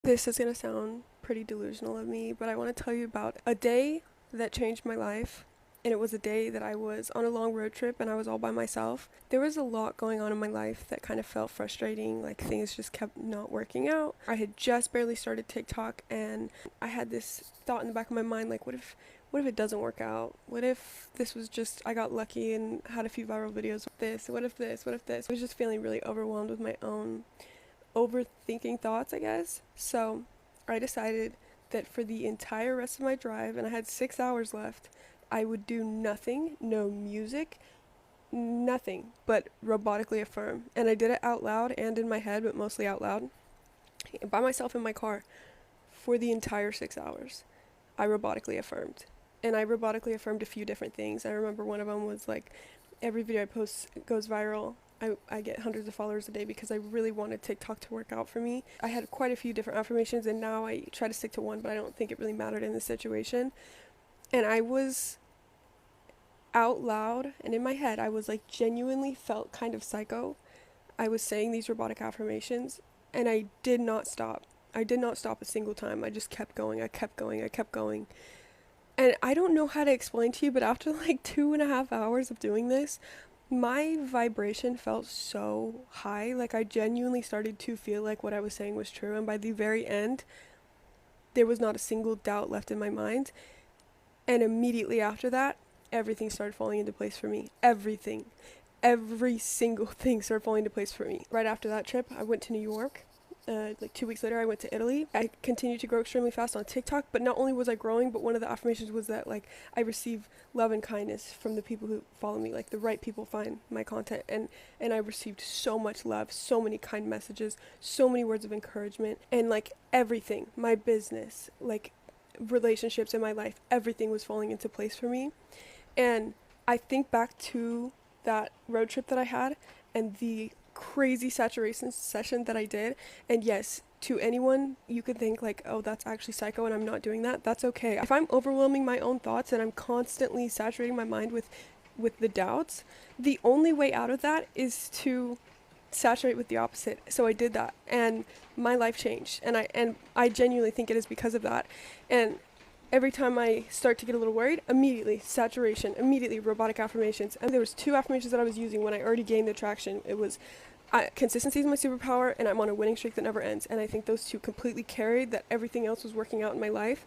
This is going to sound pretty delusional of me, but I want to tell you about a day that changed my life. And it was a day that I was on a long road trip and I was all by myself. There was a lot going on in my life that kind of felt frustrating, like things just kept not working out. I had just barely started TikTok and I had this thought in the back of my mind, like, what if it doesn't work out? What if this was just, I got lucky and had a few viral videos with this? What if this? What if this? I was just feeling really overwhelmed with my own overthinking thoughts, I guess. So I decided that for the entire rest of my drive, and I had 6 hours left, I would do nothing, no music, nothing but robotically affirm. And I did it out loud and in my head, but mostly out loud, by myself in my car for the entire 6 hours. I robotically affirmed. And I robotically affirmed a few different things. I remember one of them was like, every video I post goes viral. I get hundreds of followers a day because I really wanted TikTok to work out for me. I had quite a few different affirmations and now I try to stick to one, but I don't think it really mattered in this situation. And I was out loud and in my head, I was like genuinely felt kind of psycho. I was saying these robotic affirmations and I did not stop. I did not stop a single time. I just kept going. I kept going. I kept going. And I don't know how to explain to you, but after like 2.5 hours of doing this, my vibration felt so high. Like I genuinely started to feel like what I was saying was true. And by the very end, there was not a single doubt left in my mind. And immediately after that, everything started falling into place for me. Everything. Every single thing started falling into place for me. Right after that trip, I went to New York. Like 2 weeks later, I went to Italy. I continued to grow extremely fast on TikTok, but not only was I growing, but one of the affirmations was that like I receive love and kindness from the people who follow me, like the right people find my content, and I received so much love, so many kind messages, so many words of encouragement, and like everything, my business, like relationships in my life, everything was falling into place for me. And I think back to that road trip that I had and the crazy saturation session that I did, and yes, to anyone you could think like, oh, that's actually psycho and I'm not doing that. That's okay. If I'm overwhelming my own thoughts and I'm constantly saturating my mind with the doubts, the only way out of that is to saturate with the opposite. So I did that and my life changed, and I genuinely think it is because of that. And every time I start to get a little worried, immediately saturation, immediately robotic affirmations. And there was 2 affirmations that I was using when I already gained the traction. It was consistency is my superpower and I'm on a winning streak that never ends. And I think those 2 completely carried that everything else was working out in my life.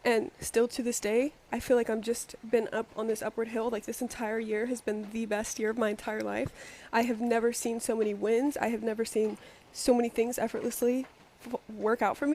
And still to this day, I feel like I'm just been up on this upward hill. Like this entire year has been the best year of my entire life. I have never seen so many wins. I have never seen so many things effortlessly work out for me.